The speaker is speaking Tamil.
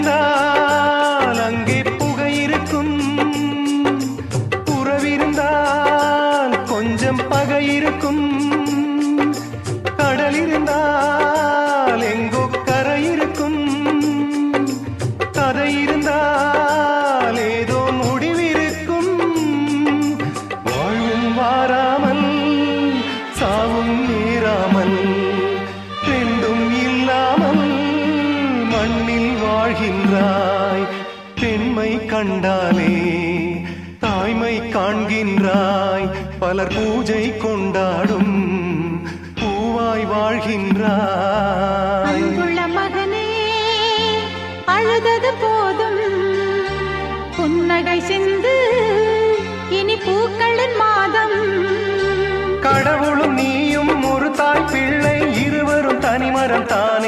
இருந்தால் அங்கே புகை இருக்கும், உறவிருந்தால் கொஞ்சம் பகை இருக்கும், கடல் இருந்தால் எங்கோ கரை இருக்கும், கதை இருந்தால் ஏதோ முடிவிருக்கும். வாழ்வும் வாராமல் சாவும் நேராமல் ரெண்டும் இல்லாமல் மண்ணில் வாழ்கின்றாய். பெண்மை கண்டாலே தாய்மை காண்கின்றாய். பலர் பூஜை கொண்டாடும் பூவாய் வாழ்கின்றாய். அன்புள்ள மகனே, அழுதது போதும், புன்னகை சிந்து, இனி பூக்களின் மாதம். கடவுளும் நீயும் ஒரு தாய் பிள்ளை, இருவரும் தனிமரம் தான்